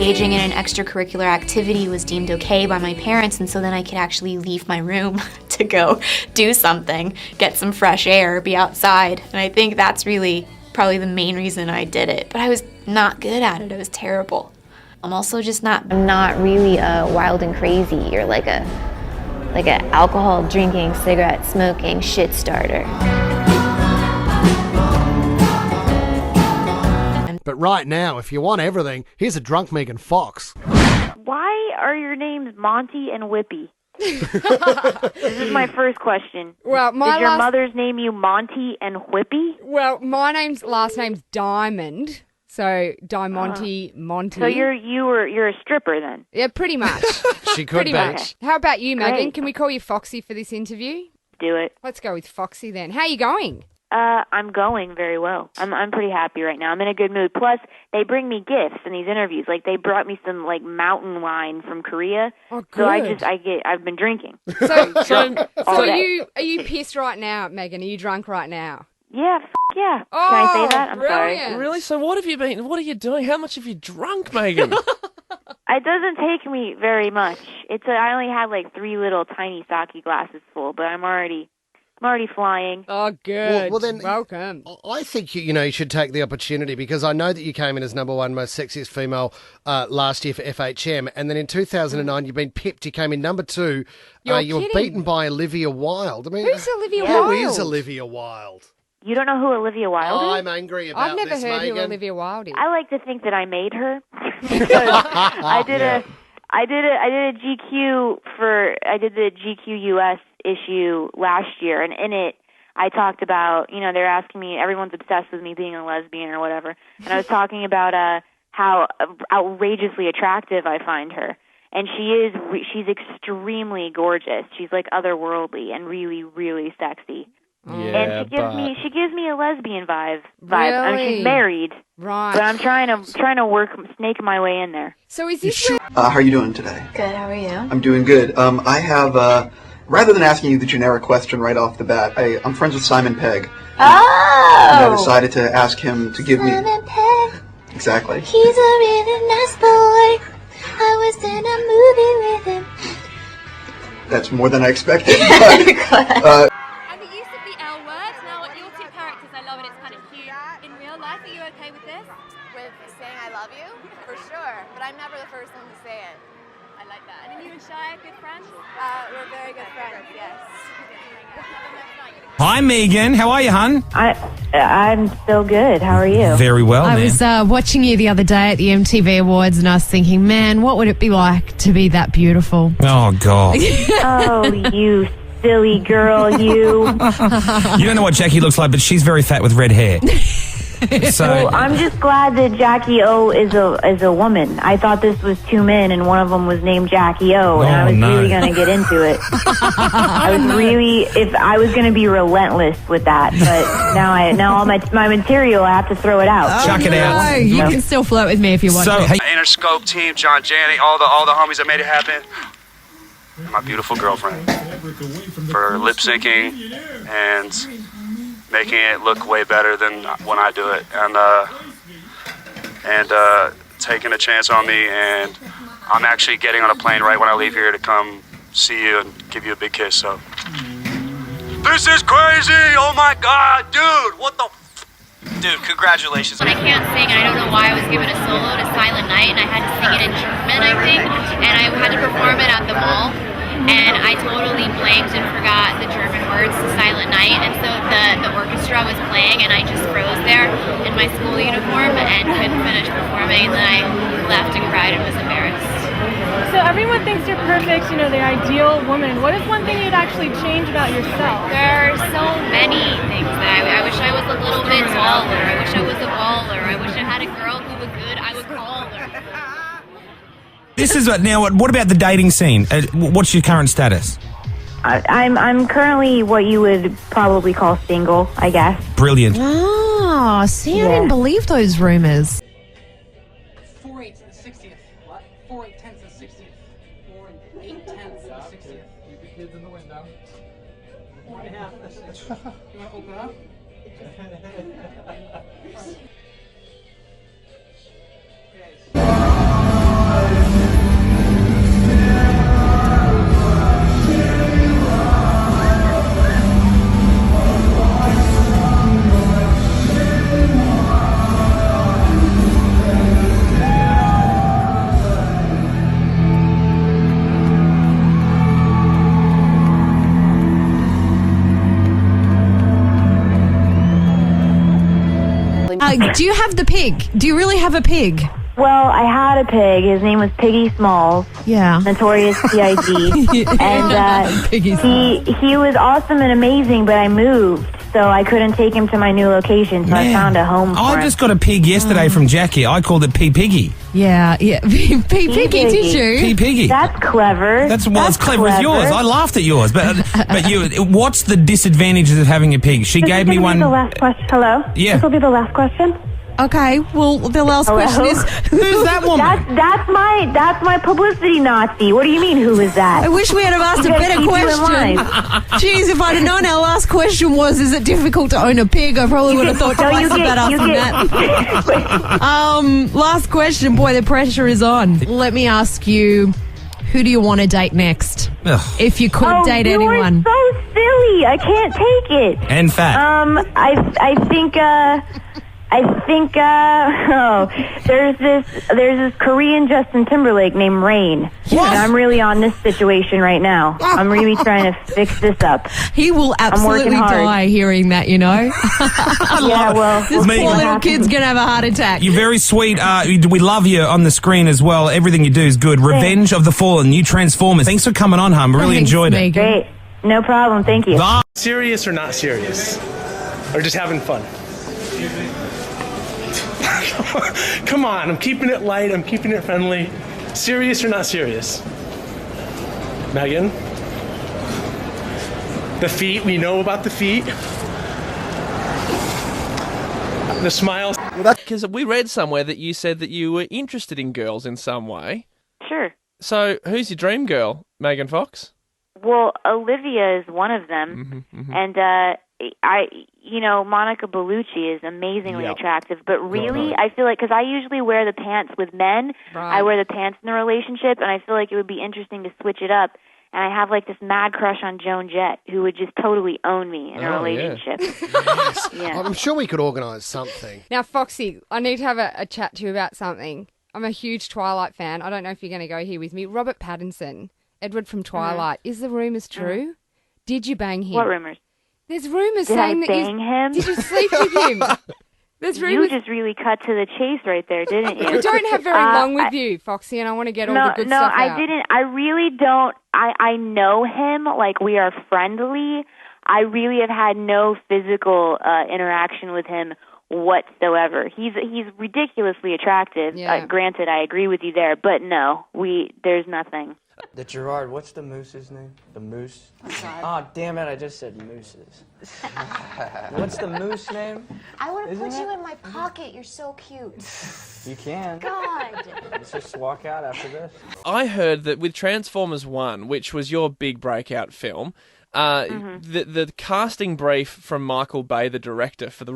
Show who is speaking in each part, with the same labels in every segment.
Speaker 1: engaging in an extracurricular activity was deemed okay by my parents, and so then I could actually leave my room to go do something, get some fresh air, be outside. And I think that's really probably the main reason I did it. But I was not good at it. It was terrible. I'm also just not really a wild and crazy or like a alcohol drinking, cigarette smoking shit starter.
Speaker 2: But right now, if you want everything, here's a drunk Megan Fox.
Speaker 3: Why are your names Monty and Whippy? This is my first question.
Speaker 4: Well,
Speaker 3: Did your mother's name you Monty and Whippy?
Speaker 4: Well, my last name's Diamond, so Diamante, Monty.
Speaker 3: So you're a stripper then?
Speaker 4: Yeah, pretty much.
Speaker 2: She could be.
Speaker 4: Much. How about you, Megan?
Speaker 3: Great.
Speaker 4: Can we call you Foxy for this interview?
Speaker 3: Do it.
Speaker 4: Let's go with Foxy then. How you going?
Speaker 3: I'm going very well. I'm pretty happy right now. I'm in a good mood. Plus, they bring me gifts in these interviews. Like they brought me some like mountain wine from Korea.
Speaker 4: Oh, good.
Speaker 3: So I've been drinking.
Speaker 4: So
Speaker 3: All
Speaker 4: are
Speaker 3: day.
Speaker 4: you pissed right now, Megan? Are you drunk right now?
Speaker 3: Yeah, yeah.
Speaker 4: Oh,
Speaker 3: Can I say that? I'm
Speaker 4: brilliant.
Speaker 3: sorry.
Speaker 5: Really? So what are you doing? How much have you drunk, Megan?
Speaker 3: It doesn't take me very much. I only have like 3 little tiny sake glasses full, but I'm already flying.
Speaker 4: Oh, good.
Speaker 2: Well, then,
Speaker 4: welcome.
Speaker 2: I think you should take the opportunity because I know that you came in as #1 most sexiest female last year for FHM, and then in 2009 you've been pipped. You came in #2. You were beaten by Olivia Wilde. I mean,
Speaker 4: Who's Olivia Wilde?
Speaker 2: Who is Olivia Wilde?
Speaker 3: You don't know who Olivia Wilde is?
Speaker 2: I'm angry about
Speaker 4: I've never
Speaker 2: this,
Speaker 4: heard
Speaker 2: Megan.
Speaker 4: who Olivia Wilde is.
Speaker 3: I like to think that I made her. Because I did the GQ US issue last year, and in it I talked about, they're asking me, everyone's obsessed with me being a lesbian or whatever, and I was talking about how outrageously attractive I find her. And she's extremely gorgeous. She's like otherworldly and really, really sexy.
Speaker 5: Yeah,
Speaker 3: and she gives me a lesbian vibe.
Speaker 4: Really?
Speaker 3: I mean, she's married,
Speaker 4: Right.
Speaker 3: but I'm trying to snake my way in there.
Speaker 4: So is this
Speaker 6: How are you doing today?
Speaker 1: Good, how are you?
Speaker 6: I'm doing good. I have, rather than asking you the generic question right off the bat, I'm friends with Simon Pegg.
Speaker 1: Oh!
Speaker 6: And I decided to ask him to give me...
Speaker 1: Simon Pegg.
Speaker 6: Exactly.
Speaker 1: He's a really nice boy. I was in a movie with him.
Speaker 6: That's more than I expected.
Speaker 7: I'm the use of the L word. Now, your two characters, I love it. It's kind of cute. In real life, are you okay with this?
Speaker 8: With saying I love you? For sure. But I'm never the first one to say it.
Speaker 7: I like that. And you and Shia, good friends?
Speaker 8: We're very good friends, yes.
Speaker 9: Hi, Megan. How are you, hun?
Speaker 3: I'm still good. How are you?
Speaker 9: Very well,
Speaker 10: I
Speaker 9: man.
Speaker 10: was watching you the other day at the MTV Awards and I was thinking, man, what would it be like to be that beautiful?
Speaker 9: Oh, God.
Speaker 3: Oh, you silly girl, you.
Speaker 9: You don't know what Jackie looks like, but she's very fat with red hair. So
Speaker 3: Well, I'm just glad that Jackie O is a woman. I thought this was 2 men, and one of them was named Jackie O, and I was really going to get into it. I was going to be relentless with that, but now all my material, I have to throw it out.
Speaker 9: chuck it out.
Speaker 10: No, you can still flirt with me if you want
Speaker 9: So,
Speaker 10: to.
Speaker 9: hey,
Speaker 11: Interscope team, John Janney, all the homies that made it happen. My beautiful girlfriend for lip syncing and making it look way better than when I do it, and taking a chance on me. And I'm actually getting on a plane right when I leave here to come see you and give you a big kiss. So this is crazy! Oh my God, dude! What the? Dude, congratulations.
Speaker 1: I can't sing, and I don't know why I was given a solo to Silent Night, and I had to sing it in German, I think, and I had to perform it at the mall, and I totally blanked and forgot the German words to Silent Night, and so the orchestra was playing, and I just froze there in my school uniform and couldn't finish performing, and then I left and cried and was embarrassed.
Speaker 7: So everyone thinks you're perfect, the ideal woman. What is one thing you'd actually change about yourself?
Speaker 1: There are so many things that I wish I was a little bit taller. I wish I was a baller. I wish I had a girl who was good. I would call her.
Speaker 9: this is now. What about the dating scene? What's your current status?
Speaker 3: I'm currently what you would probably call single, I guess.
Speaker 9: Brilliant.
Speaker 10: Oh, see, I didn't believe those rumors.
Speaker 12: 4 8 to the 60th. What? 4 8 10 to the 60th. 4 8 10 to the 60th. Keep the kids in the window. 4 1/2 to the 60th. You want to open up? Okay.
Speaker 10: Do you have the pig? Do you really have a pig?
Speaker 3: Well, I had a pig. His name was Piggy Smalls.
Speaker 10: Yeah.
Speaker 3: Notorious PID. And he was awesome and amazing, but I moved, so I couldn't take him to my new location, so I found a home for him.
Speaker 9: I just got a pig yesterday from Jackie. I called it P Piggy.
Speaker 10: Yeah. P Piggy, did you?
Speaker 9: P Piggy.
Speaker 3: That's clever.
Speaker 9: That's as clever as yours. I laughed at yours, but what's the disadvantages of having a pig? She gave me one.
Speaker 3: The last question. Hello?
Speaker 9: Yeah.
Speaker 3: This will be the last question.
Speaker 10: Okay, well, the last question is, who's that woman?
Speaker 3: That's my publicity Nazi. What do you mean, who is that?
Speaker 10: I wish we had asked a better question. Jeez, if I'd have known our last question was, is it difficult to own a pig, I probably would have thought twice about asking that. Last question. Boy, the pressure is on. Let me ask you, who do you want to date next?
Speaker 9: Ugh.
Speaker 10: If you could date anyone.
Speaker 3: You are so silly. I can't take it.
Speaker 9: And fat.
Speaker 3: There's this Korean Justin Timberlake named Rain. And I'm really on this situation right now. I'm really trying to fix this up.
Speaker 10: He will absolutely die hearing that, you know.
Speaker 3: Yeah, well,
Speaker 10: this poor little kid's going to have a heart attack.
Speaker 9: You're very sweet. We love you on the screen as well. Everything you do is good. Revenge of the Fallen, new Transformers. Thanks for coming on, hon. Really enjoyed it.
Speaker 3: Great. No problem. Thank you.
Speaker 13: Serious or not serious? Or just having fun? Come on, I'm keeping it light, I'm keeping it friendly. Serious or not serious? Megan? The feet, we know about the feet. The smiles.
Speaker 5: Because we read somewhere that you said that you were interested in girls in some way.
Speaker 3: Sure.
Speaker 5: So, who's your dream girl, Megan Fox?
Speaker 3: Well, Olivia is one of them. And Monica Bellucci is amazingly attractive, but really, I feel like, because I usually wear the pants with men, I wear the pants in the relationship, and I feel like it would be interesting to switch it up. And I have like this mad crush on Joan Jett, who would just totally own me in a relationship.
Speaker 2: Yeah. I'm sure we could organise something.
Speaker 4: Now, Foxy, I need to have a chat to you about something. I'm a huge Twilight fan. I don't know if you're going to go here with me. Robert Pattinson, Edward from Twilight. Is the rumours true? Did you bang him?
Speaker 3: What rumours?
Speaker 4: There's rumours
Speaker 3: Did
Speaker 4: saying
Speaker 3: I
Speaker 4: that
Speaker 3: bang him?
Speaker 4: Did you sleep with him? There's rumours.
Speaker 3: You just really cut to the chase right there, didn't you?
Speaker 4: We don't have very long with you, Foxy, and I want to get all the good stuff out.
Speaker 3: No, I didn't. I really don't. I know him, like we are friendly. I really have had no physical interaction with him whatsoever. He's ridiculously attractive.
Speaker 4: Yeah.
Speaker 3: Granted, I agree with you there, but no, there's nothing.
Speaker 14: The Gerard, what's the moose's name? The moose? Oh, damn it, I just said mooses. What's the moose name?
Speaker 15: I want to put you in my pocket. You're so cute.
Speaker 14: You can.
Speaker 15: God.
Speaker 14: Let's just walk out after this.
Speaker 5: I heard that with Transformers 1, which was your big breakout film, the casting brief from Michael Bay, the director, for the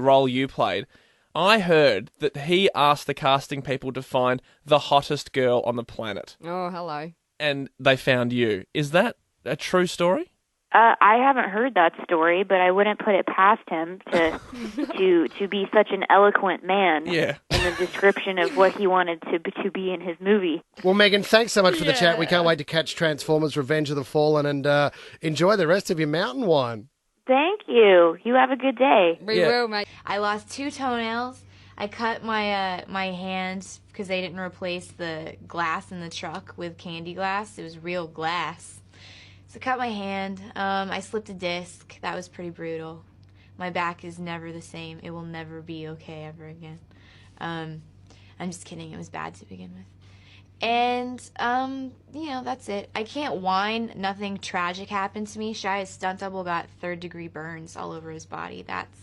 Speaker 5: role you played, I heard that he asked the casting people to find the hottest girl on the planet.
Speaker 4: Oh, hello.
Speaker 5: And they found you. Is that a true story?
Speaker 3: I haven't heard that story, but I wouldn't put it past him to be such an eloquent man in the description of what he wanted to be in his movie.
Speaker 2: Well, Megan, thanks so much for the chat. We can't wait to catch Transformers Revenge of the Fallen and enjoy the rest of your mountain wine.
Speaker 3: Thank you. You have a good day.
Speaker 4: We will, mate.
Speaker 1: I lost 2 toenails. I cut my my hands because they didn't replace the glass in the truck with candy glass. It was real glass. So I cut my hand. I slipped a disc. That was pretty brutal. My back is never the same. It will never be okay ever again. I'm just kidding. It was bad to begin with. And, that's it. I can't whine. Nothing tragic happened to me. Shia's stunt double got 3rd-degree burns all over his body. That's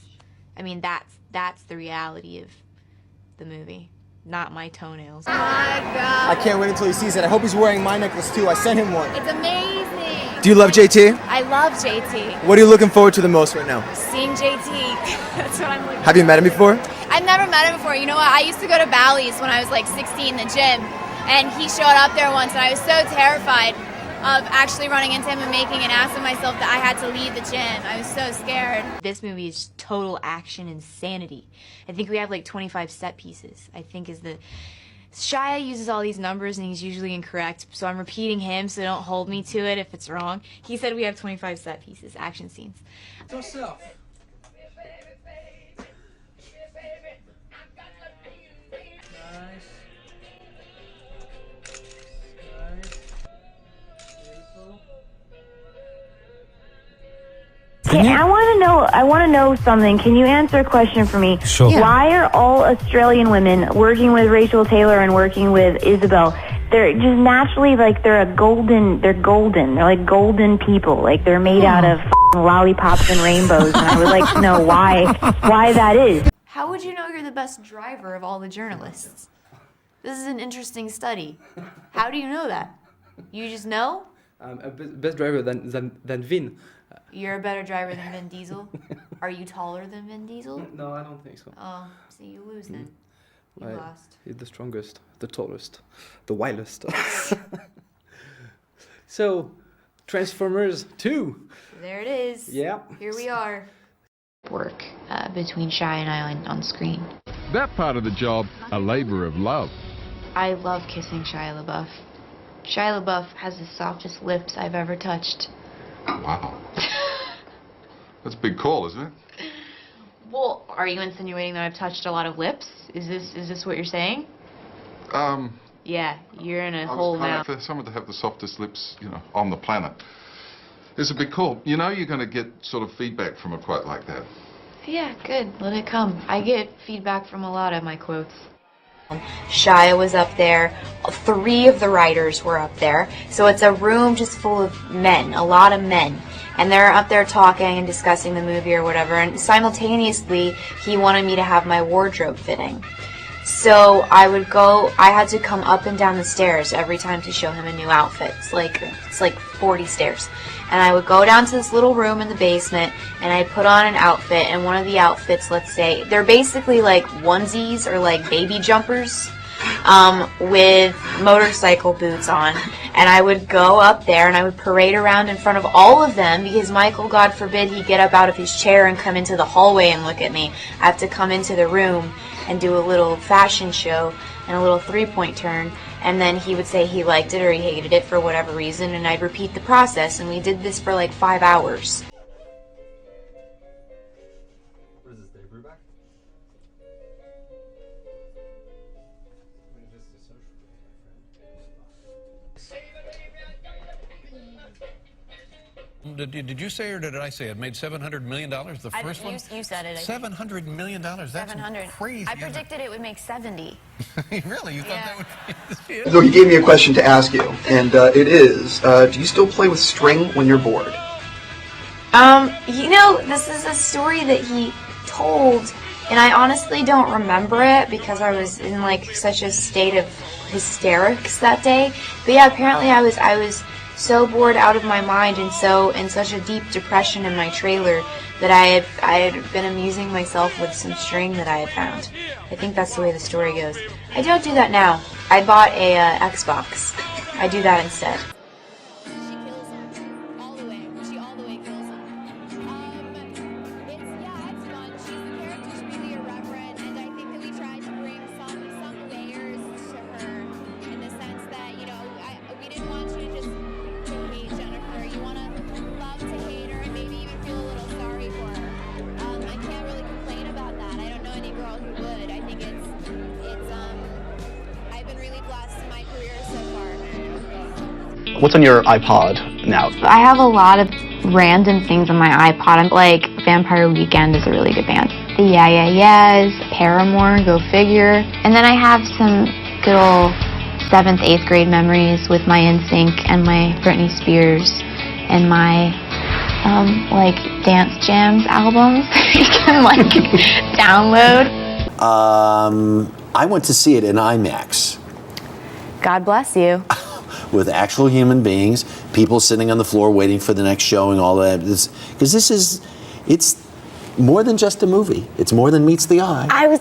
Speaker 1: the reality of the movie, not my toenails.
Speaker 15: Oh my God.
Speaker 16: I can't wait until he sees it. I hope he's wearing my necklace too. I sent him one.
Speaker 15: It's amazing.
Speaker 16: Do you love JT?
Speaker 15: I love JT.
Speaker 16: What are you looking forward to the most right now?
Speaker 15: Seeing JT. That's what I'm looking for.
Speaker 16: Have you met him before?
Speaker 15: I've never met him before. You know what? I used to go to Bally's when I was like 16 in the gym, and he showed up there once, and I was so terrified of actually running into him and making an ass of myself that I had to leave the gym. I was so scared.
Speaker 1: This movie is total action insanity. I think we have like 25 set pieces, I think is the... Shia uses all these numbers and he's usually incorrect, so I'm repeating him, so don't hold me to it if it's wrong. He said we have 25 set pieces, action scenes.
Speaker 12: Yourself.
Speaker 3: I want to know something. Can you answer a question for me?
Speaker 9: Sure. Yeah.
Speaker 3: Why are all Australian women working with Rachel Taylor and working with Isabel? They're just naturally they're golden. They're like golden people. Like they're made out of lollipops and rainbows. And I would like to know why that is.
Speaker 1: How would you know you're the best driver of all the journalists? This is an interesting study. How do you know that? You just know?
Speaker 17: A best driver than Vin.
Speaker 1: You're a better driver than Vin Diesel? Are you taller than Vin Diesel?
Speaker 17: No, I don't think so.
Speaker 1: Oh, so you lose then. You lost.
Speaker 17: He's the strongest, the tallest, the wildest. So, Transformers 2.
Speaker 1: There it is.
Speaker 17: Yeah.
Speaker 1: Here we are. Work between Shia and I on screen.
Speaker 18: That part of the job, a labor of love.
Speaker 1: I love kissing Shia LaBeouf. Shia LaBeouf has the softest lips I've ever touched.
Speaker 18: Wow. That's a big call, isn't it?
Speaker 1: Well, are you insinuating that I've touched a lot of lips? Is this what you're saying? Yeah, you're in a hole now.
Speaker 18: For someone to have the softest lips, on the planet, is a big call. You're going to get sort of feedback from a quote like that.
Speaker 1: Yeah, good. Let it come. I get feedback from a lot of my quotes. Shia was up there. 3 of the writers were up there. So it's a room just full of men, a lot of men. And they're up there talking and discussing the movie or whatever. And simultaneously, he wanted me to have my wardrobe fitting. So I had to come up and down the stairs every time to show him a new outfit. It's like 40 stairs. And I would go down to this little room in the basement, and I'd put on an outfit, and one of the outfits, let's say, they're basically like onesies or like baby jumpers with motorcycle boots on. And I would go up there, and I would parade around in front of all of them, because Michael, God forbid, he'd get up out of his chair and come into the hallway and look at me. I have to come into the room and do a little fashion show and a little 3-point turn, and then he would say he liked it or he hated it for whatever reason, and I'd repeat the process, and we did this for like 5 hours.
Speaker 19: What is this, Dave Brubeck?
Speaker 20: Did you say or did I say it made $700 million? The first one?
Speaker 21: You said it.
Speaker 20: $700 million. That's
Speaker 21: 700.
Speaker 20: Crazy.
Speaker 21: I predicted it would make 70.
Speaker 20: Really? You thought that would be
Speaker 6: So he gave me a question to ask you, and it is, do you still play with string when you're bored?
Speaker 1: This is a story that he told, and I honestly don't remember it because I was in like such a state of hysterics that day. But yeah, apparently I was so bored out of my mind and so in such a deep depression in my trailer that I had been amusing myself with some string that I had found. I think that's the way the story goes. I don't do that now. I bought a Xbox. I do that instead.
Speaker 22: What's on your iPod now?
Speaker 1: I have a lot of random things on my iPod. I'm like, Vampire Weekend is a really good band. The Yeah Yeah Yeahs, Paramore, go figure. And then I have some good old 7th, 8th grade memories with my NSYNC and my Britney Spears and my Dance Jams albums you can download.
Speaker 23: I went to see it in IMAX.
Speaker 1: God bless you.
Speaker 23: With actual human beings, people sitting on the floor waiting for the next show and all that. Because it's more than just a movie. It's more than meets the eye.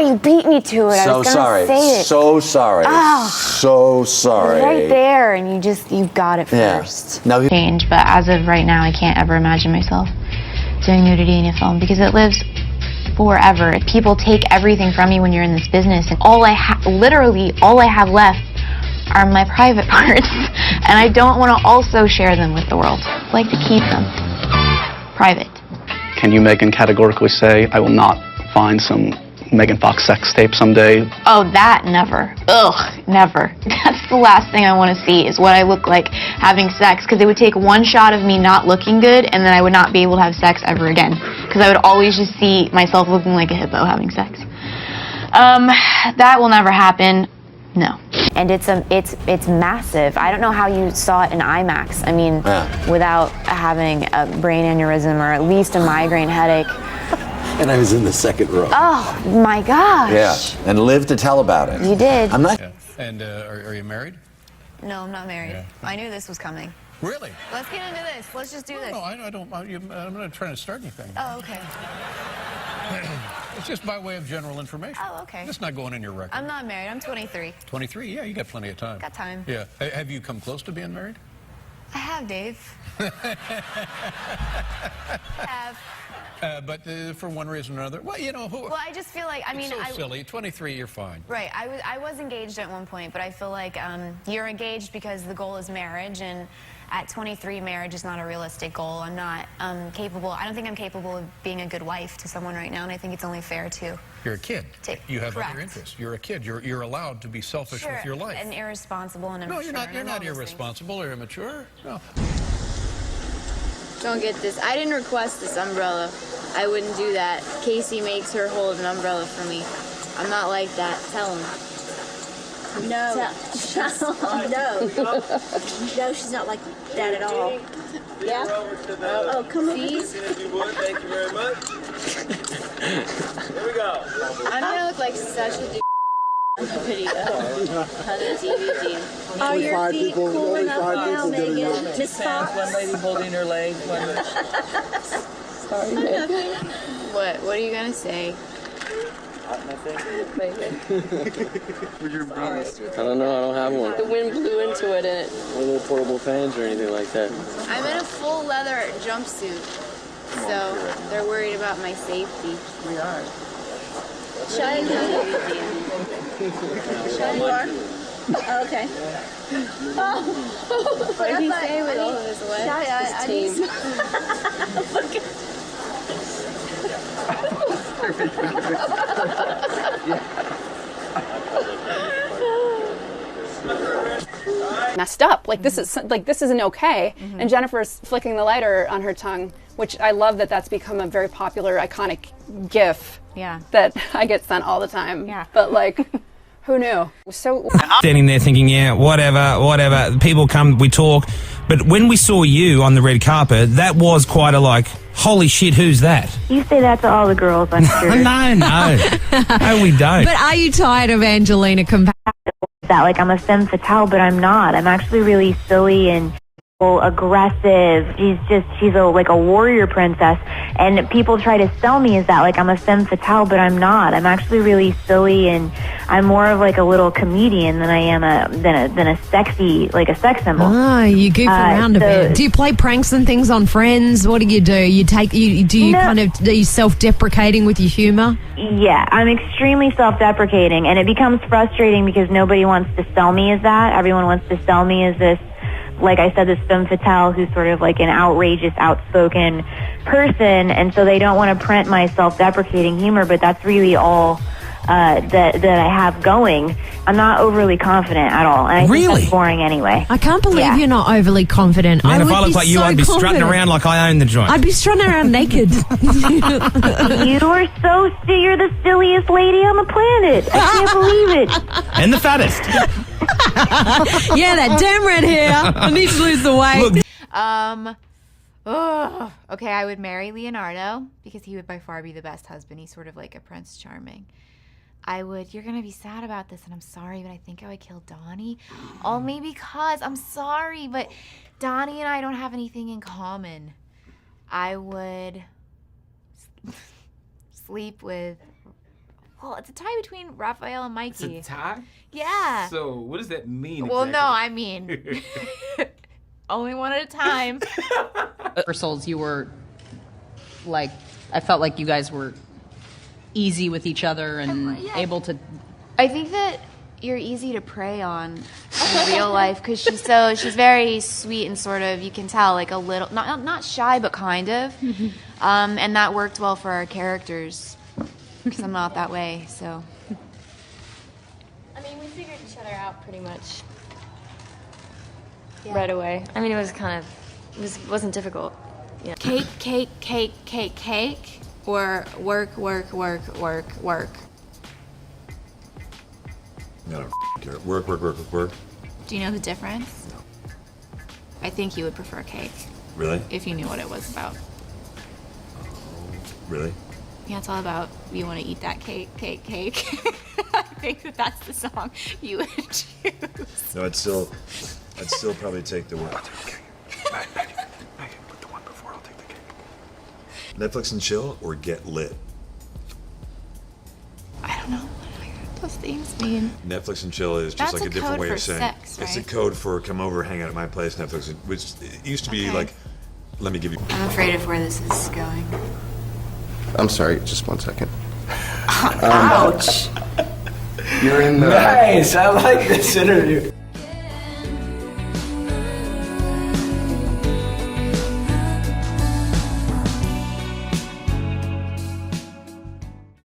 Speaker 1: You beat me to it. I was gonna say it.
Speaker 23: So sorry. So sorry.
Speaker 1: Right there, and you got it first.
Speaker 23: Now
Speaker 1: Change, but as of right now, I can't ever imagine myself doing nudity in a film because it lives forever. People take everything from you when you're in this business, and literally all I have left are my private parts, and I don't want to also share them with the world. I like to keep them private.
Speaker 22: Can you, Megan, categorically say, I will not find some Megan Fox sex tape someday?
Speaker 1: Oh, that never. Ugh, never. That's the last thing I want to see is what I look like having sex, because it would take one shot of me not looking good and then I would not be able to have sex ever again, because I would always just see myself looking like a hippo having sex. That will never happen. No.
Speaker 7: And it's massive. I don't know how you saw it in IMAX. I mean, without having a brain aneurysm or at least a migraine headache.
Speaker 23: And I was in the second row.
Speaker 7: Oh my gosh.
Speaker 23: Yeah, and lived to tell about it.
Speaker 7: You did.
Speaker 23: I'm not.
Speaker 20: Yeah. And are you married?
Speaker 21: No, I'm not married.
Speaker 20: Yeah.
Speaker 21: I knew this was coming.
Speaker 20: Really?
Speaker 21: Let's get into this. Let's just do this.
Speaker 20: No, I don't. I'm not trying to start anything.
Speaker 21: Oh, okay.
Speaker 20: It's just by way of general information.
Speaker 21: Oh, okay.
Speaker 20: It's not going in your record.
Speaker 21: I'm not married. I'm 23.
Speaker 20: 23? Yeah, you got plenty of time.
Speaker 21: Got time.
Speaker 20: Yeah. Have you come close to being married?
Speaker 21: I have, Dave. I have.
Speaker 20: But for one reason or another, well, you know.
Speaker 21: Well, I just feel like, I mean,
Speaker 20: it's so silly. 23, you're fine.
Speaker 21: Right. I was engaged at one point, but I feel like you're engaged because the goal is marriage, and at 23, marriage is not a realistic goal. I'm not capable. I don't think I'm capable of being a good wife to someone right now, and I think it's only fair to.
Speaker 20: You're a kid. You have
Speaker 21: Correct.
Speaker 20: other interests. You're a kid. You're allowed to be selfish with your life.
Speaker 21: And irresponsible and immature.
Speaker 20: No, you're not irresponsible or immature. No.
Speaker 8: Don't get this. I didn't request this umbrella. I wouldn't do that. Casey makes her hold an umbrella for me. I'm not like that. Tell him.
Speaker 11: No. No. No, she's not like that at all. Yeah? Oh, come on.
Speaker 8: Please?
Speaker 11: If you would, thank you very much. Here we go.
Speaker 8: I'm gonna look like such a dude on the video. On the DVD.
Speaker 11: Are your feet cool enough now, Megan? Miss Fox?
Speaker 14: One lady holding her leg.
Speaker 8: Sorry, Megan. What are you gonna say?
Speaker 14: Where's your penis? I don't know. I don't have one.
Speaker 8: The wind blew into it and it...
Speaker 14: No little portable fans or anything like that.
Speaker 8: I'm in a full leather jumpsuit, so they're worried about my safety.
Speaker 14: We are.
Speaker 11: Shy, you are? Oh, okay. Oh,
Speaker 8: What did he say with all of his what?
Speaker 11: Shy,
Speaker 8: His team.
Speaker 24: Messed up. Like this isn't okay. And Jennifer's flicking the lighter on her tongue, which I love that's become a very popular, iconic GIF.
Speaker 1: Yeah.
Speaker 24: That I get sent all the time. Yeah. But like, who knew? So
Speaker 9: Standing there thinking, yeah, whatever. People come, we talk. But when we saw you on the red carpet, that was quite a like, holy shit, who's that?
Speaker 3: You say that to all the girls, I'm sure.
Speaker 9: No. No, we don't.
Speaker 10: But are you tired of Angelina comparing
Speaker 3: that? Like, I'm a femme fatale, but I'm not. I'm actually really silly and aggressive. She's like a warrior princess, and people try to sell me as that, like I'm a femme fatale, but I'm not. I'm actually really silly, and I'm more of like a little comedian than I am than a sexy, like a sex symbol.
Speaker 10: Ah, you goof around a bit. Do you play pranks and things on friends? What do? You are you self-deprecating with your humor?
Speaker 3: Yeah, I'm extremely self-deprecating, and it becomes frustrating because nobody wants to sell me as that. Everyone wants to sell me as this, like I said, this femme fatale who's sort of like an outrageous, outspoken person, and so they don't want to print my self-deprecating humor, but that's really all that I have going. I'm not overly confident at all, and I think that's boring anyway.
Speaker 10: I can't believe you're not overly confident.
Speaker 9: Man, if I looked like you, I'd be strutting around like I own the joint.
Speaker 10: I'd be strutting around naked.
Speaker 3: You're the silliest lady on the planet. I can't believe it.
Speaker 9: And the fattest.
Speaker 10: Yeah, that damn red hair. I need to lose the weight.
Speaker 1: Okay, I would marry Leonardo because he would by far be the best husband. He's sort of like a Prince Charming. You're going to be sad about this, and I'm sorry, but I think I would kill Donnie. Only because, I'm sorry, but Donnie and I don't have anything in common. I would sleep with, well, it's a tie between Raphael and Mikey.
Speaker 25: It's a tie?
Speaker 1: Yeah.
Speaker 25: So, what does that mean
Speaker 1: Well,
Speaker 25: exactly?
Speaker 1: no, I mean, only one at a time.
Speaker 26: Souls, you were like, I felt like you guys were easy with each other and able to.
Speaker 1: I think that you're easy to prey on in real life because she's very sweet and sort of, you can tell, like a little, not shy, but kind of. And that worked well for our characters. because I'm not that way, so.
Speaker 2: I mean, we figured each other out pretty much right away. I mean, it was kind of, wasn't difficult. Yeah.
Speaker 1: Cake, cake, cake, cake, cake, or work, work, work, work, work.
Speaker 4: I don't care. Work, work, work, work, work.
Speaker 1: Do you know the difference?
Speaker 4: No.
Speaker 1: I think you would prefer cake.
Speaker 4: Really?
Speaker 1: If you knew what it was about.
Speaker 4: Really?
Speaker 1: Yeah, it's all about you want to eat that cake, cake, cake. I think that's the song you would choose.
Speaker 4: No, I'd still probably take the work.
Speaker 6: Maggie, put the one before, I'll take the cake.
Speaker 4: Netflix and chill or get lit?
Speaker 1: I don't know what those things mean.
Speaker 4: Netflix and chill is just
Speaker 1: That's
Speaker 4: like a different
Speaker 1: code
Speaker 4: way
Speaker 1: for
Speaker 4: of saying
Speaker 1: sex,
Speaker 4: it's a
Speaker 1: right?
Speaker 4: code for come over, hang out at my place. Netflix, which it used to be
Speaker 1: Okay.
Speaker 4: like, let me give you.
Speaker 1: I'm afraid of where this is going.
Speaker 5: I'm sorry, just 1 second.
Speaker 1: Ouch.
Speaker 5: You're in the...
Speaker 14: Nice, I like this interview.